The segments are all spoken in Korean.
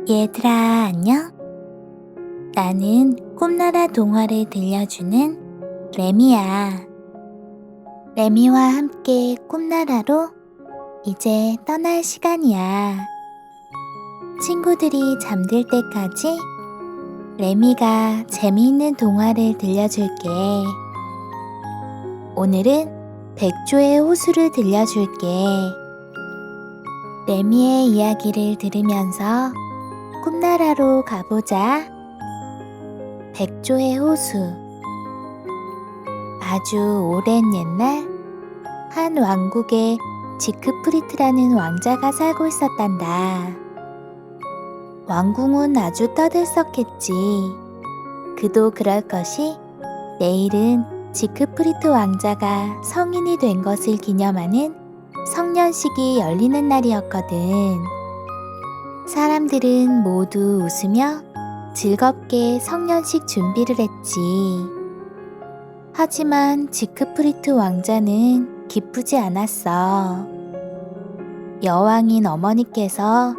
얘들아, 안녕? 나는 꿈나라 동화를 들려주는 레미야. 레미와 함께 꿈나라로 이제 떠날 시간이야. 친구들이 잠들 때까지 레미가 재미있는 동화를 들려줄게. 오늘은 백조의 호수를 들려줄게. 레미의 이야기를 들으면서 꿈나라로 가보자. 백조의 호수. 아주 오랜 옛날 한 왕국에 지크프리트라는 왕자가 살고 있었단다. 왕궁은 아주 떠들썩했지. 그도 그럴 것이 내일은 지크프리트 왕자가 성인이 된 것을 기념하는 성년식이 열리는 날이었거든. 사람들은 모두 웃으며 즐겁게 성년식 준비를 했지. 하지만 지크프리트 왕자는 기쁘지 않았어. 여왕인 어머니께서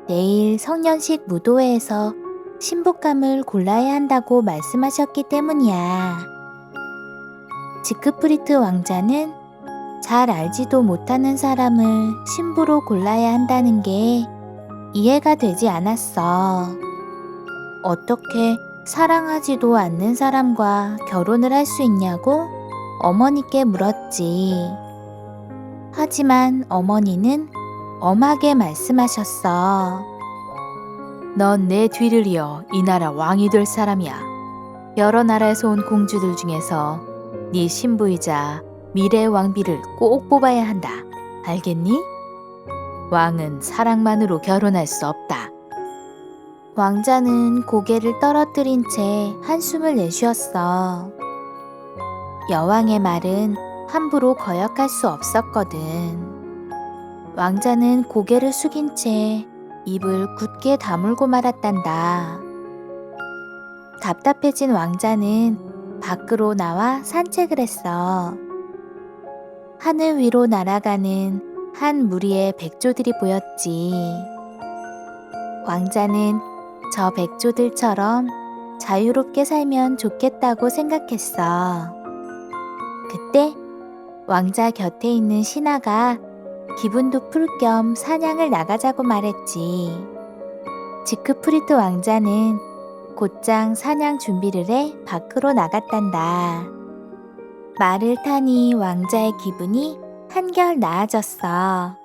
내일 성년식 무도회에서 신부감을 골라야 한다고 말씀하셨기 때문이야. 지크프리트 왕자는 잘 알지도 못하는 사람을 신부로 골라야 한다는 게 이해가 되지 않았어. 어떻게 사랑하지도 않는 사람과 결혼을 할 수 있냐고 어머니께 물었지. 하지만 어머니는 엄하게 말씀하셨어. 넌 내 뒤를 이어 이 나라 왕이 될 사람이야. 여러 나라에서 온 공주들 중에서 네 신부이자 미래의 왕비를 꼭 뽑아야 한다. 알겠니? 왕은 사랑만으로 결혼할 수 없다. 왕자는 고개를 떨어뜨린 채 한숨을 내쉬었어. 여왕의 말은 함부로 거역할 수 없었거든. 왕자는 고개를 숙인 채 입을 굳게 다물고 말았단다. 답답해진 왕자는 밖으로 나와 산책을 했어. 하늘 위로 날아가는 한 무리의 백조들이 보였지. 왕자는 저 백조들처럼 자유롭게 살면 좋겠다고 생각했어. 그때 왕자 곁에 있는 신하가 기분도 풀 겸 사냥을 나가자고 말했지. 지크프리트 왕자는 곧장 사냥 준비를 해 밖으로 나갔단다. 말을 타니 왕자의 기분이 한결 나아졌어.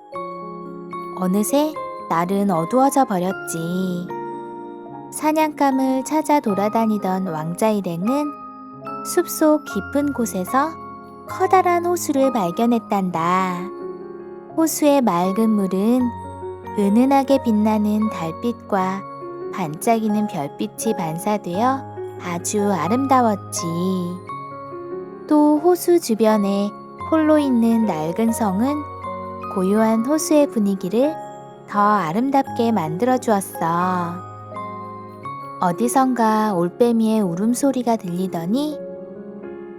어느새 날은 어두워져 버렸지. 사냥감을 찾아 돌아다니던 왕자 일행은 숲속 깊은 곳에서 커다란 호수를 발견했단다. 호수의 맑은 물은 은은하게 빛나는 달빛과 반짝이는 별빛이 반사되어 아주 아름다웠지. 또 호수 주변에 홀로 있는 낡은 성은 고요한 호수의 분위기를 더 아름답게 만들어 주었어. 어디선가 올빼미의 울음소리가 들리더니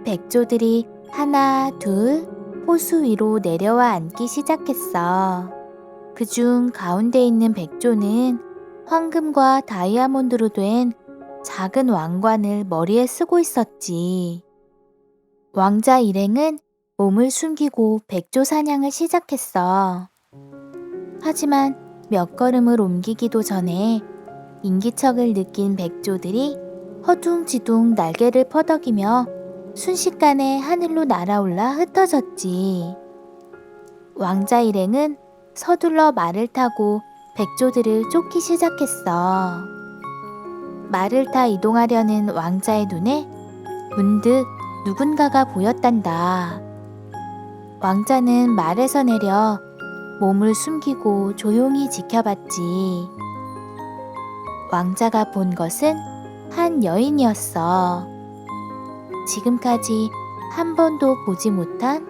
백조들이 하나, 둘 호수 위로 내려와 앉기 시작했어. 그중 가운데 있는 백조는 황금과 다이아몬드로 된 작은 왕관을 머리에 쓰고 있었지. 왕자 일행은 몸을 숨기고 백조 사냥을 시작했어. 하지만 몇 걸음을 옮기기도 전에 인기척을 느낀 백조들이 허둥지둥 날개를 퍼덕이며 순식간에 하늘로 날아올라 흩어졌지. 왕자 일행은 서둘러 말을 타고 백조들을 쫓기 시작했어. 말을 타 이동하려는 왕자의 눈에 문득 누군가가 보였단다. 왕자는 말에서 내려 몸을 숨기고 조용히 지켜봤지. 왕자가 본 것은 한 여인이었어. 지금까지 한 번도 보지 못한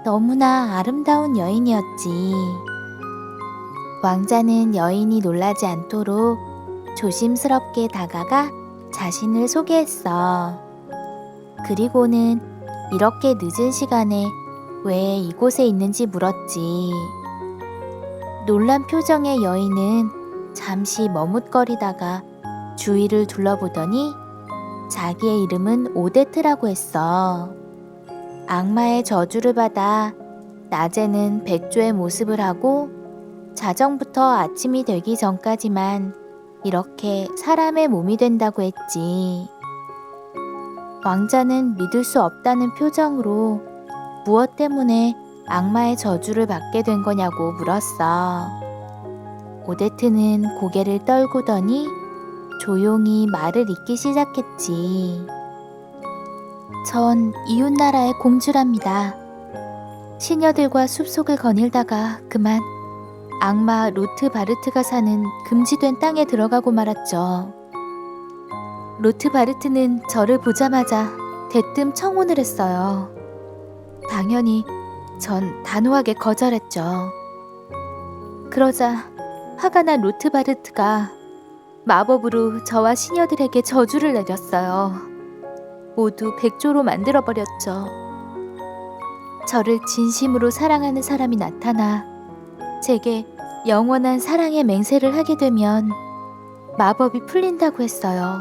너무나 아름다운 여인이었지. 왕자는 여인이 놀라지 않도록 조심스럽게 다가가 자신을 소개했어. 그리고는 이렇게 늦은 시간에 왜 이곳에 있는지 물었지. 놀란 표정의 여인은 잠시 머뭇거리다가 주위를 둘러보더니 자기의 이름은 오데트라고 했어. 악마의 저주를 받아 낮에는 백조의 모습을 하고 자정부터 아침이 되기 전까지만 이렇게 사람의 몸이 된다고 했지. 왕자는 믿을 수 없다는 표정으로 무엇 때문에 악마의 저주를 받게 된 거냐고 물었어. 오데트는 고개를 떨구더니 조용히 말을 잇기 시작했지. 전 이웃나라의 공주랍니다. 시녀들과 숲속을 거닐다가 그만 악마 로트바르트가 사는 금지된 땅에 들어가고 말았죠. 로트바르트는 저를 보자마자 대뜸 청혼을 했어요. 당연히 전 단호하게 거절했죠. 그러자 화가 난 로트바르트가 마법으로 저와 시녀들에게 저주를 내렸어요. 모두 백조로 만들어버렸죠. 저를 진심으로 사랑하는 사람이 나타나 제게 영원한 사랑의 맹세를 하게 되면 마법이 풀린다고 했어요.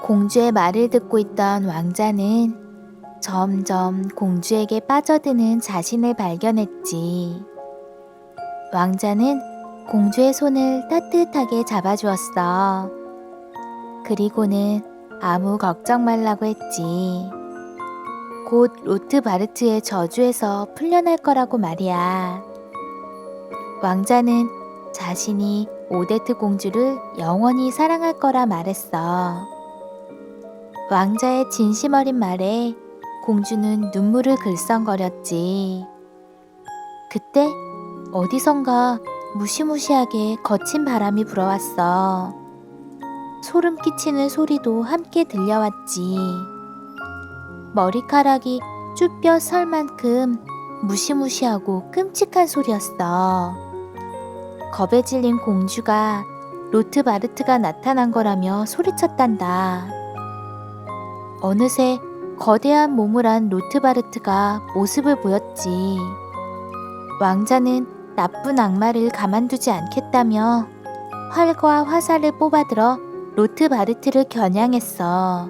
공주의 말을 듣고 있던 왕자는 점점 공주에게 빠져드는 자신을 발견했지. 왕자는 공주의 손을 따뜻하게 잡아주었어. 그리고는 아무 걱정 말라고 했지. 곧 로트바르트의 저주에서 풀려날 거라고 말이야. 왕자는 자신이 오데트 공주를 영원히 사랑할 거라 말했어. 왕자의 진심 어린 말에 공주는 눈물을 글썽거렸지. 그때 어디선가 무시무시하게 거친 바람이 불어왔어. 소름 끼치는 소리도 함께 들려왔지. 머리카락이 쭈뼛 설 만큼 무시무시하고 끔찍한 소리였어. 겁에 질린 공주가 로트바르트가 나타난 거라며 소리쳤단다. 어느새 거대한 몸을 한 로트바르트가 모습을 보였지. 왕자는 나쁜 악마를 가만두지 않겠다며 활과 화살을 뽑아들어 로트바르트를 겨냥했어.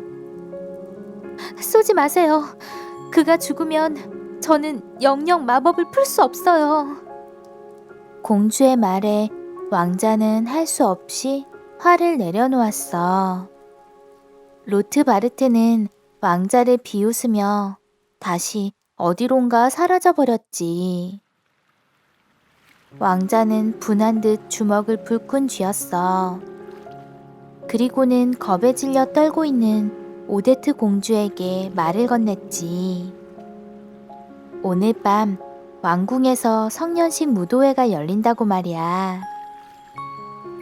쏘지 마세요. 그가 죽으면 저는 영영 마법을 풀 수 없어요. 공주의 말에 왕자는 할 수 없이 화를 내려놓았어. 로트바르트는 왕자를 비웃으며 다시 어디론가 사라져버렸지. 왕자는 분한 듯 주먹을 불끈 쥐었어. 그리고는 겁에 질려 떨고 있는 오데트 공주에게 말을 건넸지. 오늘 밤 왕궁에서 성년식 무도회가 열린다고 말이야.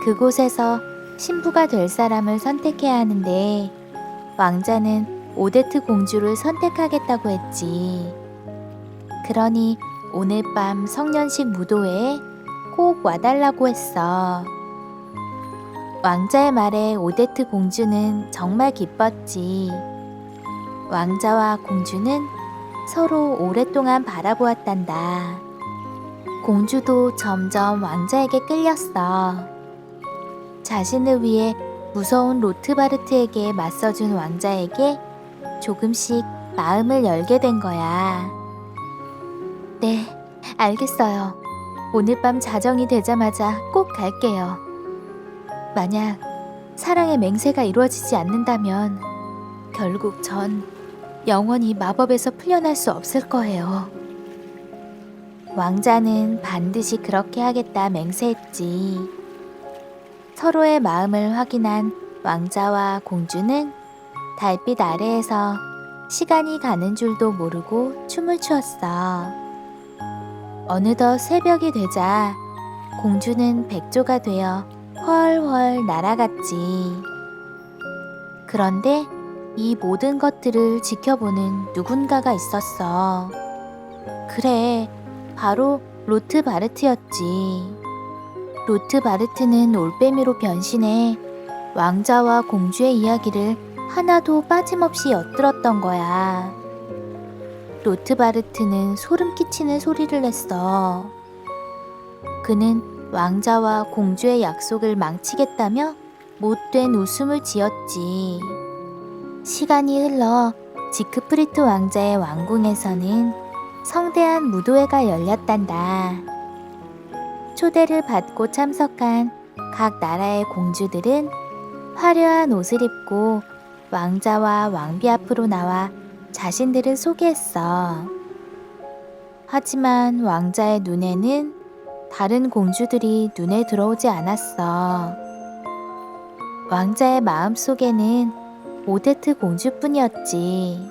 그곳에서 신부가 될 사람을 선택해야 하는데 왕자는 오데트 공주를 선택하겠다고 했지. 그러니 오늘 밤 성년식 무도회에 꼭 와달라고 했어. 왕자의 말에 오데트 공주는 정말 기뻤지. 왕자와 공주는 서로 오랫동안 바라보았단다. 공주도 점점 왕자에게 끌렸어. 자신을 위해 무서운 로트바르트에게 맞서준 왕자에게 조금씩 마음을 열게 된 거야. 네, 알겠어요. 오늘 밤 자정이 되자마자 꼭 갈게요. 만약 사랑의 맹세가 이루어지지 않는다면 결국 전 영원히 마법에서 풀려날 수 없을 거예요. 왕자는 반드시 그렇게 하겠다 맹세했지. 서로의 마음을 확인한 왕자와 공주는 달빛 아래에서 시간이 가는 줄도 모르고 춤을 추었어. 어느덧 새벽이 되자 공주는 백조가 되어 훨훨 날아갔지. 그런데 이 모든 것들을 지켜보는 누군가가 있었어. 그래, 바로 로트바르트였지. 로트바르트는 올빼미로 변신해 왕자와 공주의 이야기를 하나도 빠짐없이 엿들었던 거야. 로트바르트는 소름 끼치는 소리를 냈어. 그는 왕자와 공주의 약속을 망치겠다며 못된 웃음을 지었지. 시간이 흘러 지크프리트 왕자의 왕궁에서는 성대한 무도회가 열렸단다. 초대를 받고 참석한 각 나라의 공주들은 화려한 옷을 입고 왕자와 왕비 앞으로 나와 자신들을 소개했어. 하지만 왕자의 눈에는 다른 공주들이 눈에 들어오지 않았어. 왕자의 마음속에는 오데트 공주뿐이었지.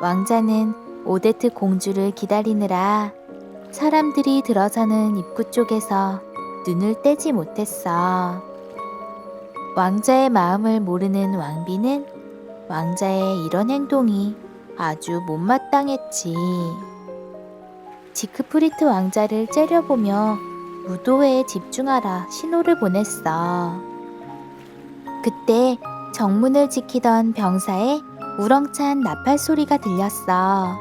왕자는 오데트 공주를 기다리느라 사람들이 들어서는 입구 쪽에서 눈을 떼지 못했어. 왕자의 마음을 모르는 왕비는 왕자의 이런 행동이 아주 못마땅했지. 지크프리트 왕자를 째려보며 무도회에 집중하라 신호를 보냈어. 그때 정문을 지키던 병사의 우렁찬 나팔 소리가 들렸어.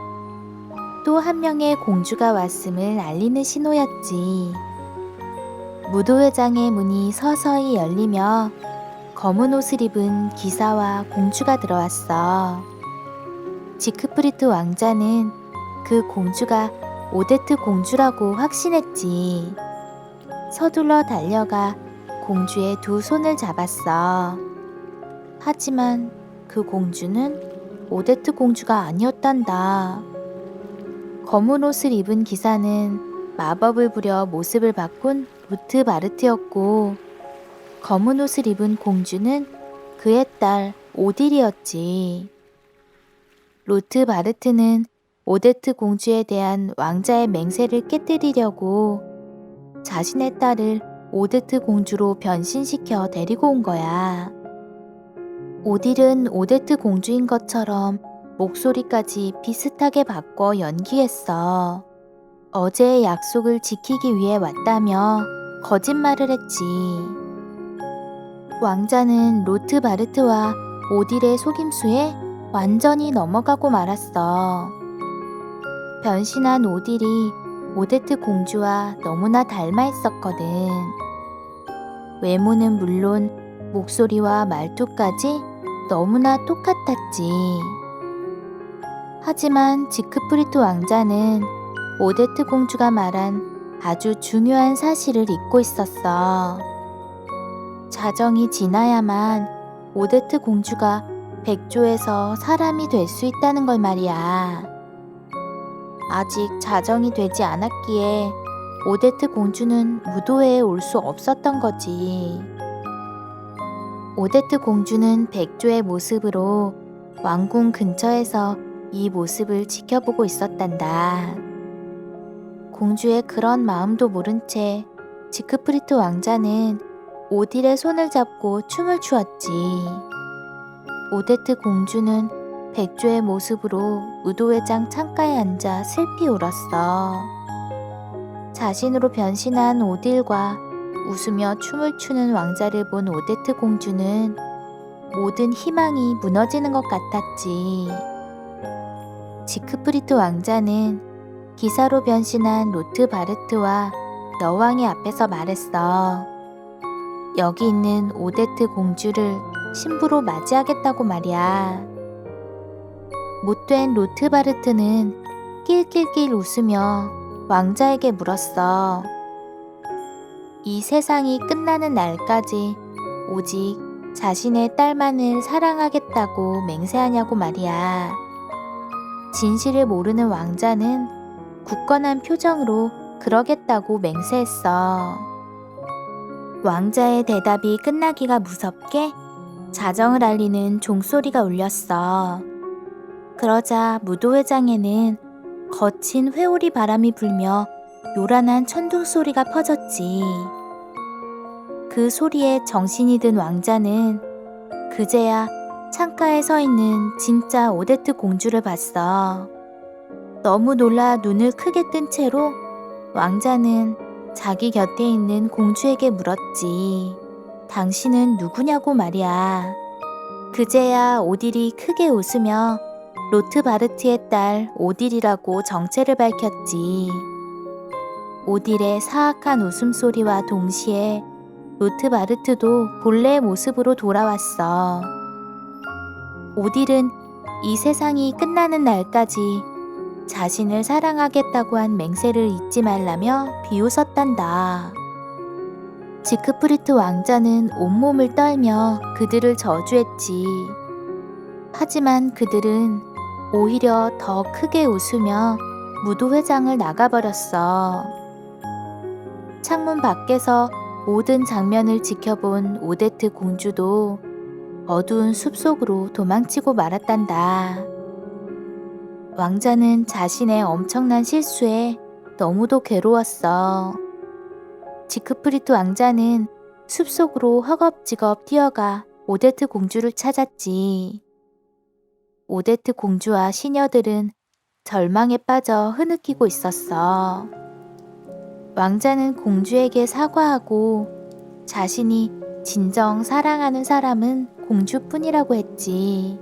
또 한 명의 공주가 왔음을 알리는 신호였지. 무도회장의 문이 서서히 열리며 검은 옷을 입은 기사와 공주가 들어왔어. 지크프리트 왕자는 그 공주가 오데트 공주라고 확신했지. 서둘러 달려가 공주의 두 손을 잡았어. 하지만 그 공주는 오데트 공주가 아니었단다. 검은 옷을 입은 기사는 마법을 부려 모습을 바꾼 루트 바르트였고, 검은 옷을 입은 공주는 그의 딸 오딜이었지. 루트 바르트는 오데트 공주에 대한 왕자의 맹세를 깨뜨리려고 자신의 딸을 오데트 공주로 변신시켜 데리고 온 거야. 오딜은 오데트 공주인 것처럼 목소리까지 비슷하게 바꿔 연기했어. 어제의 약속을 지키기 위해 왔다며 거짓말을 했지. 왕자는 로트 바르트와 오딜의 속임수에 완전히 넘어가고 말았어. 변신한 오딜이 오데트 공주와 너무나 닮아 있었거든. 외모는 물론 목소리와 말투까지 너무나 똑같았지. 하지만 지크프리트 왕자는 오데트 공주가 말한 아주 중요한 사실을 잊고 있었어. 자정이 지나야만 오데트 공주가 백조에서 사람이 될 수 있다는 걸 말이야. 아직 자정이 되지 않았기에 오데트 공주는 무도회에 올 수 없었던 거지. 오데트 공주는 백조의 모습으로 왕궁 근처에서 이 모습을 지켜보고 있었단다. 공주의 그런 마음도 모른 채 지크프리트 왕자는 오딜의 손을 잡고 춤을 추었지. 오데트 공주는 백조의 모습으로 무도회장 창가에 앉아 슬피 울었어. 자신으로 변신한 오딜과 웃으며 춤을 추는 왕자를 본 오데트 공주는 모든 희망이 무너지는 것 같았지. 지크프리트 왕자는 기사로 변신한 로트 바르트와 여왕의 앞에서 말했어. 여기 있는 오데트 공주를 신부로 맞이하겠다고 말이야. 못된 로트 바르트는 낄낄낄 웃으며 왕자에게 물었어. 이 세상이 끝나는 날까지 오직 자신의 딸만을 사랑하겠다고 맹세하냐고 말이야. 진실을 모르는 왕자는 굳건한 표정으로 그러겠다고 맹세했어. 왕자의 대답이 끝나기가 무섭게 자정을 알리는 종소리가 울렸어. 그러자 무도회장에는 거친 회오리 바람이 불며 요란한 천둥 소리가 퍼졌지. 그 소리에 정신이 든 왕자는 그제야 창가에 서 있는 진짜 오데트 공주를 봤어. 너무 놀라 눈을 크게 뜬 채로 왕자는 자기 곁에 있는 공주에게 물었지. 당신은 누구냐고 말이야. 그제야 오딜이 크게 웃으며 로트 바르트의 딸 오딜이라고 정체를 밝혔지. 오딜의 사악한 웃음소리와 동시에 로트바르트도 본래의 모습으로 돌아왔어. 오딜은 이 세상이 끝나는 날까지 자신을 사랑하겠다고 한 맹세를 잊지 말라며 비웃었단다. 지크프리트 왕자는 온몸을 떨며 그들을 저주했지. 하지만 그들은 오히려 더 크게 웃으며 무도회장을 나가버렸어. 창문 밖에서 모든 장면을 지켜본 오데트 공주도 어두운 숲속으로 도망치고 말았단다. 왕자는 자신의 엄청난 실수에 너무도 괴로웠어. 지크프리트 왕자는 숲속으로 허겁지겁 뛰어가 오데트 공주를 찾았지. 오데트 공주와 시녀들은 절망에 빠져 흐느끼고 있었어. 왕자는 공주에게 사과하고 자신이 진정 사랑하는 사람은 공주뿐이라고 했지.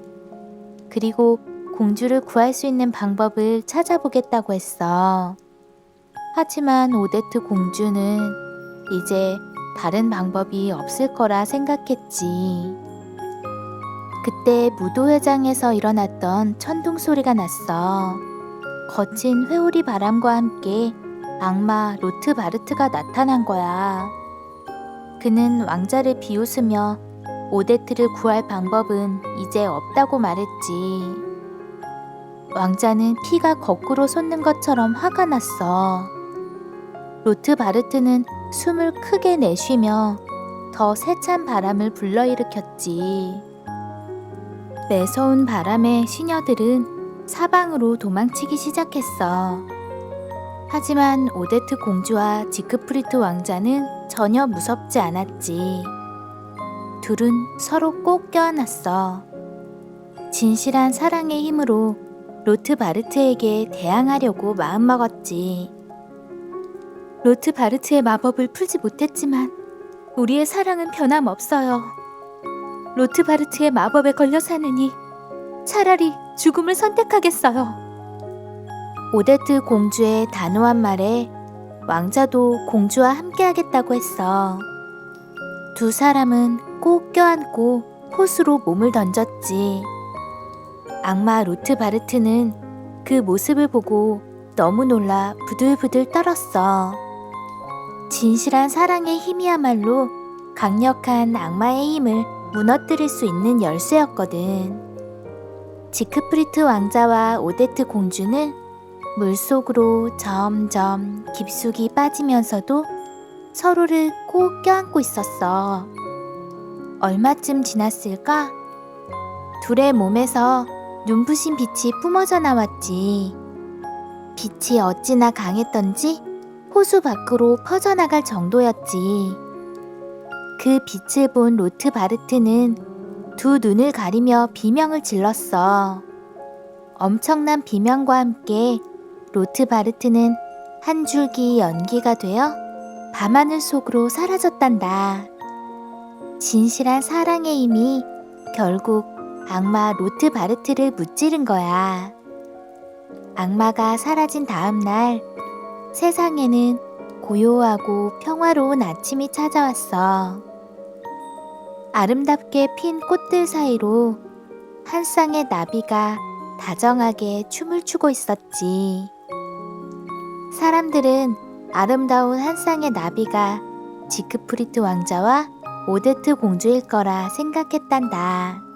그리고 공주를 구할 수 있는 방법을 찾아보겠다고 했어. 하지만 오데트 공주는 이제 다른 방법이 없을 거라 생각했지. 그때 무도회장에서 일어났던 천둥 소리가 났어. 거친 회오리 바람과 함께 악마 로트바르트가 나타난 거야. 그는 왕자를 비웃으며 오데트를 구할 방법은 이제 없다고 말했지. 왕자는 피가 거꾸로 솟는 것처럼 화가 났어. 로트바르트는 숨을 크게 내쉬며 더 세찬 바람을 불러일으켰지. 매서운 바람에 시녀들은 사방으로 도망치기 시작했어. 하지만 오데트 공주와 지크프리트 왕자는 전혀 무섭지 않았지. 둘은 서로 꼭 껴안았어. 진실한 사랑의 힘으로 로트바르트에게 대항하려고 마음먹었지. 로트바르트의 마법을 풀지 못했지만 우리의 사랑은 변함없어요. 로트바르트의 마법에 걸려 사느니 차라리 죽음을 선택하겠어요. 오데트 공주의 단호한 말에 왕자도 공주와 함께하겠다고 했어. 두 사람은 꼭 껴안고 호수로 몸을 던졌지. 악마 로트바르트는 그 모습을 보고 너무 놀라 부들부들 떨었어. 진실한 사랑의 힘이야말로 강력한 악마의 힘을 무너뜨릴 수 있는 열쇠였거든. 지크프리트 왕자와 오데트 공주는 물속으로 점점 깊숙이 빠지면서도 서로를 꼭 껴안고 있었어. 얼마쯤 지났을까? 둘의 몸에서 눈부신 빛이 뿜어져 나왔지. 빛이 어찌나 강했던지 호수 밖으로 퍼져나갈 정도였지. 그 빛을 본 로트바르트는 두 눈을 가리며 비명을 질렀어. 엄청난 비명과 함께 로트바르트는 한 줄기 연기가 되어 밤하늘 속으로 사라졌단다. 진실한 사랑의 힘이 결국 악마 로트바르트를 무찌른 거야. 악마가 사라진 다음 날 세상에는 고요하고 평화로운 아침이 찾아왔어. 아름답게 핀 꽃들 사이로 한 쌍의 나비가 다정하게 춤을 추고 있었지. 사람들은 아름다운 한 쌍의 나비가 지크프리트 왕자와 오데트 공주일 거라 생각했단다.